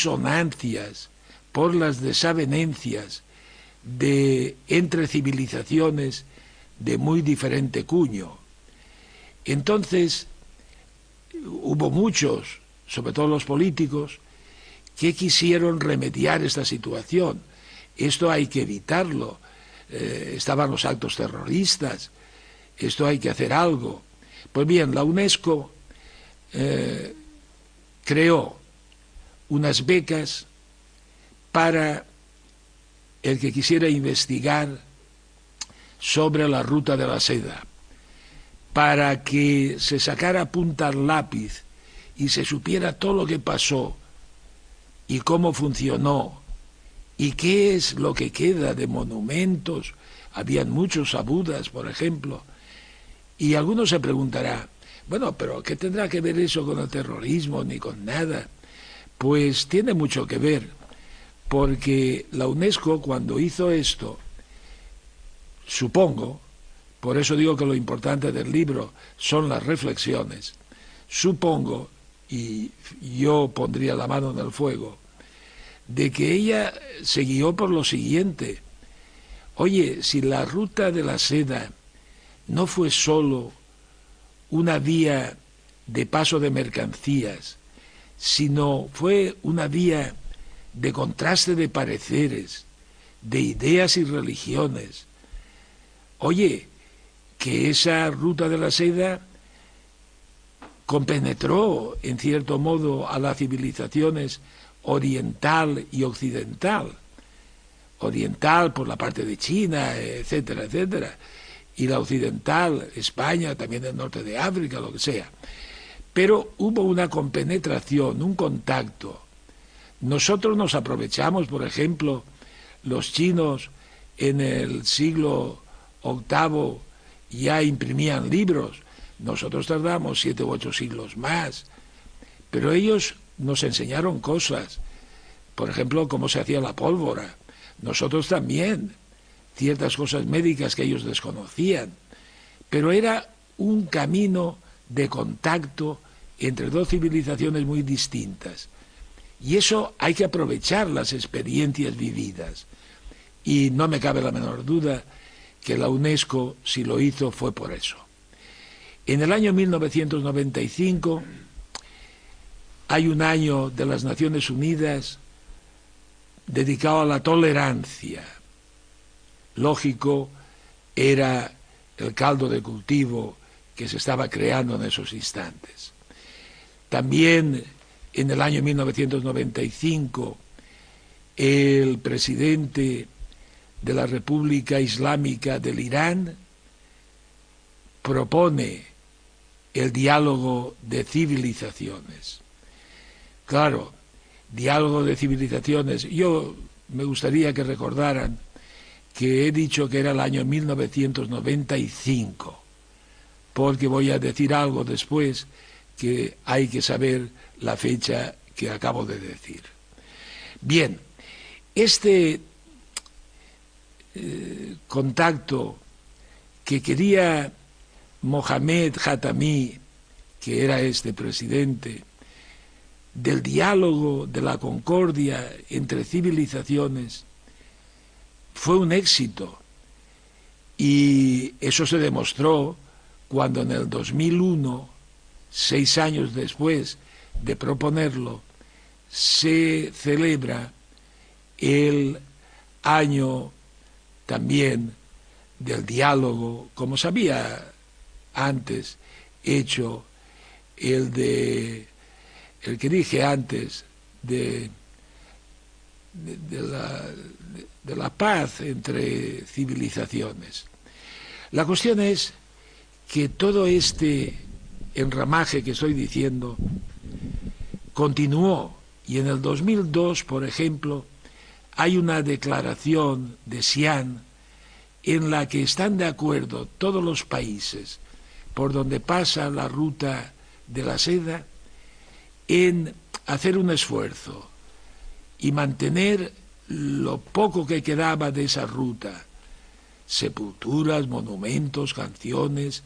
disonancias, por las desavenencias entre civilizaciones de muy diferente cuño. Entonces, hubo muchos, sobre todo los políticos, que quisieron remediar esta situación. Esto hay que evitarlo. Estaban los actos terroristas. Esto hay que hacer algo. Pues bien, la UNESCO creó unas becas para el que quisiera investigar sobre la ruta de la seda, para que se sacara punta al lápiz y se supiera todo lo que pasó y cómo funcionó y qué es lo que queda de monumentos. Habían muchos abudas, por ejemplo, y algunos se preguntará, bueno, pero ¿qué tendrá que ver eso con el terrorismo ni con nada? Pues tiene mucho que ver, porque la UNESCO cuando hizo esto, supongo, por eso digo que lo importante del libro son las reflexiones, supongo, y yo pondría la mano en el fuego, de que ella se guió por lo siguiente: oye, si la ruta de la seda no fue solo una vía de paso de mercancías, sino fue una vía de contraste de pareceres, de ideas y religiones. Oye, que esa ruta de la seda compenetró, en cierto modo, a las civilizaciones oriental y occidental. Oriental por la parte de China, etcétera, etcétera, y la occidental, España, también el norte de África, lo que sea. Pero hubo una compenetración, un contacto. Nosotros nos aprovechamos, por ejemplo, los chinos en el siglo VIII ya imprimían libros. Nosotros tardamos 7 u 8 siglos más. Pero ellos nos enseñaron cosas. Por ejemplo, cómo se hacía la pólvora. Nosotros también. Ciertas cosas médicas que ellos desconocían. Pero era un camino de contacto entre dos civilizaciones muy distintas. Y eso hay que aprovechar las experiencias vividas. Y no me cabe la menor duda que la UNESCO, si lo hizo, fue por eso. En el año 1995 hay un año de las Naciones Unidas dedicado a la tolerancia. Lógico, era el caldo de cultivo que se estaba creando en esos instantes. También en el año 1995 el presidente de la República Islámica del Irán propone el diálogo de civilizaciones. Claro, diálogo de civilizaciones. Yo me gustaría que recordaran que he dicho que era el año 1995, porque voy a decir algo después que hay que saber la fecha que acabo de decir. Bien, este contacto que quería Mohamed Khatami, que era este presidente, del diálogo, de la concordia entre civilizaciones, fue un éxito. Y eso se demostró cuando en el 2001, 6 años después de proponerlo, se celebra el año también del diálogo, como se había antes hecho el que dije antes, de la paz entre civilizaciones. La cuestión es que todo este enramaje que estoy diciendo continuó, y en el 2002, por ejemplo, hay una declaración de Xi'an en la que están de acuerdo todos los países por donde pasa la ruta de la seda en hacer un esfuerzo y mantener lo poco que quedaba de esa ruta, sepulturas, monumentos, canciones,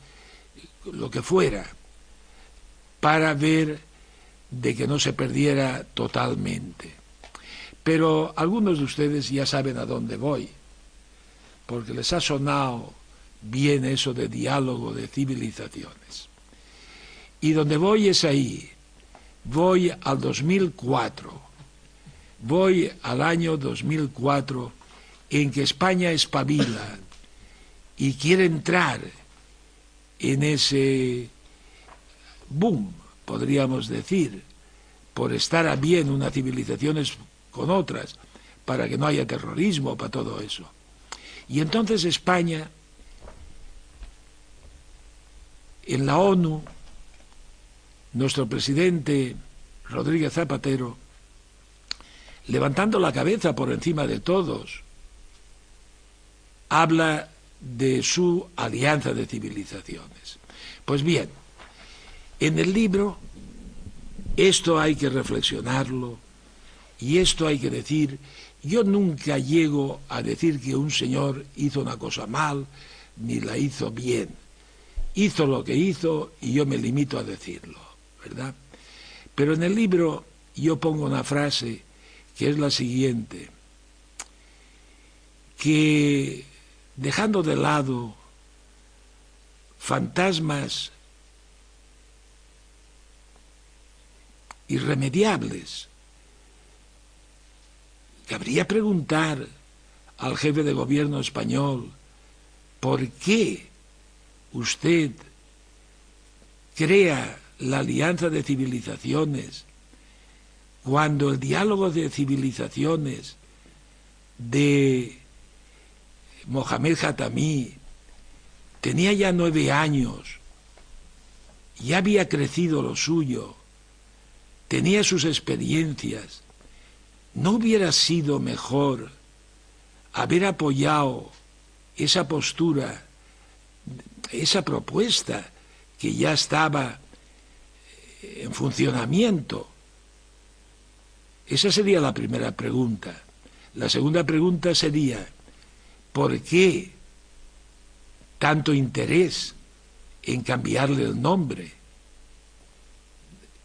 lo que fuera, para ver de que no se perdiera totalmente. Pero algunos de ustedes ya saben a dónde voy, porque les ha sonado bien eso de diálogo de civilizaciones. Y donde voy es ahí, voy al 2004, voy al año 2004 en que España espabila y quiere entrar en ese boom, podríamos decir, por estar a bien unas civilizaciones con otras, para que no haya terrorismo, para todo eso. Y entonces España, en la ONU, nuestro presidente Rodríguez Zapatero, levantando la cabeza por encima de todos, habla de su alianza de civilizaciones. Pues bien, en el libro esto hay que reflexionarlo y esto hay que decir. Yo nunca llego a decir que un señor hizo una cosa mal ni la hizo bien. Hizo lo que hizo y yo me limito a decirlo, ¿verdad? Pero en el libro yo pongo una frase que es la siguiente, que dejando de lado fantasmas irremediables, cabría preguntar al jefe de gobierno español por qué usted crea la alianza de civilizaciones cuando el diálogo de civilizaciones de Mohamed Khatami tenía ya 9 años, ya había crecido lo suyo, tenía sus experiencias. ¿No hubiera sido mejor haber apoyado esa postura, esa propuesta que ya estaba en funcionamiento? Esa sería la primera pregunta. La segunda pregunta sería, ¿por qué tanto interés en cambiarle el nombre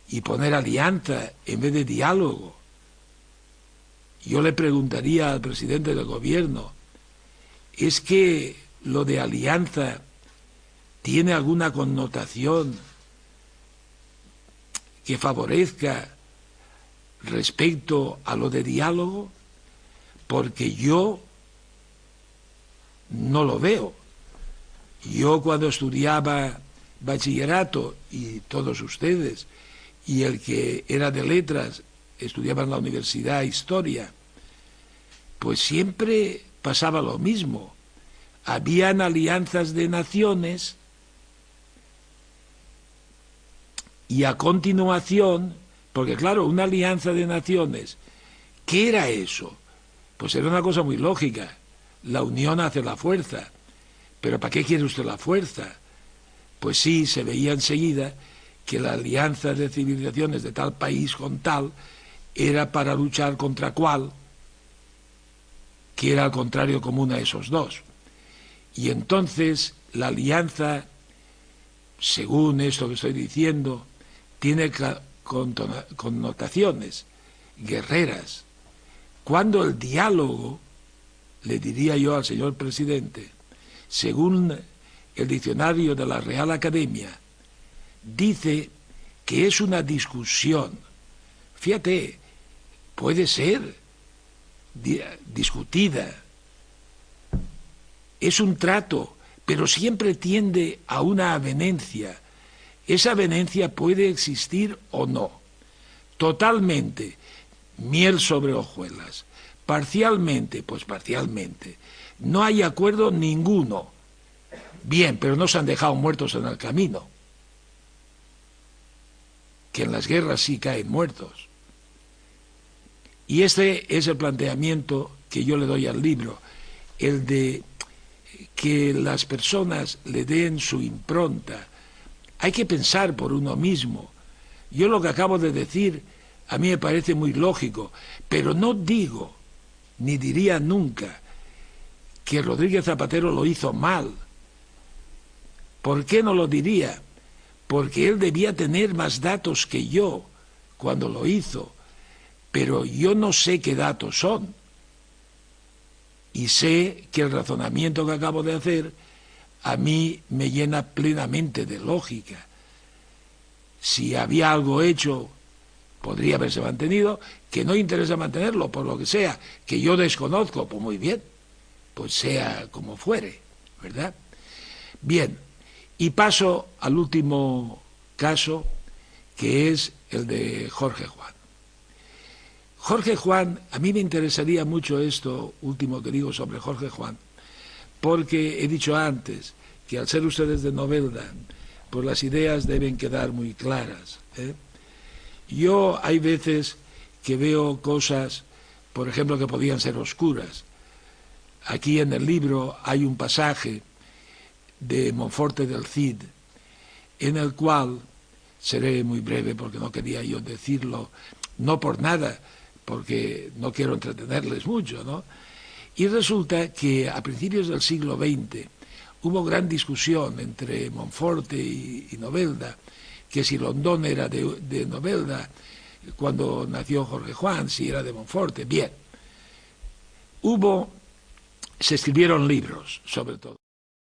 y poner alianza en vez de diálogo? Yo le preguntaría al presidente del gobierno, ¿es que lo de alianza tiene alguna connotación que favorezca respecto a lo de diálogo? Porque yo no lo veo. Yo cuando estudiaba bachillerato, y todos ustedes, y el que era de letras, estudiaba en la universidad historia, pues siempre pasaba lo mismo. Habían alianzas de naciones y a continuación, porque claro, una alianza de naciones, ¿qué era eso? Pues era una cosa muy lógica. La unión hace la fuerza. ¿Pero para qué quiere usted la fuerza? Pues sí, se veía enseguida que la alianza de civilizaciones de tal país con tal era para luchar contra cuál, que era al contrario común a esos dos. Y entonces la alianza, según esto que estoy diciendo, tiene connotaciones guerreras. Cuando el diálogo, le diría yo al señor presidente, según el diccionario de la Real Academia, dice que es una discusión. Fíjate, puede ser discutida, es un trato, pero siempre tiende a una avenencia. Esa avenencia puede existir o no. Totalmente, miel sobre hojuelas. Parcialmente, pues parcialmente. No hay acuerdo ninguno. Bien, pero no se han dejado muertos en el camino. Que en las guerras sí caen muertos. Y este es el planteamiento que yo le doy al libro, el de que las personas le den su impronta. Hay que pensar por uno mismo. Yo lo que acabo de decir a mí me parece muy lógico, pero no digo, ni diría nunca, que Rodríguez Zapatero lo hizo mal. ¿Por qué no lo diría? Porque él debía tener más datos que yo cuando lo hizo. pero yo no sé qué datos son. Y sé que el razonamiento que acabo de hacer a mí me llena plenamente de lógica. Si había algo hecho, podría haberse mantenido, que no interesa mantenerlo por lo que sea, que yo desconozco, pues muy bien, pues sea como fuere, ¿verdad? Bien, y paso al último caso, que es el de Jorge Juan. Jorge Juan, a mí me interesaría mucho esto último que digo sobre Jorge Juan, porque he dicho antes que al ser ustedes de Novelda, pues las ideas deben quedar muy claras, ¿eh? Yo hay veces que veo cosas, por ejemplo, que podían ser oscuras. Aquí en el libro hay un pasaje de Monforte del Cid, en el cual, seré muy breve porque no quería yo decirlo, no por nada, porque no quiero entretenerles mucho, ¿no? Y resulta que a principios del siglo XX hubo gran discusión entre Monforte y Novelda, que si Londón era de Novelda, cuando nació Jorge Juan, si era de Monforte. Bien, se escribieron libros, sobre todo.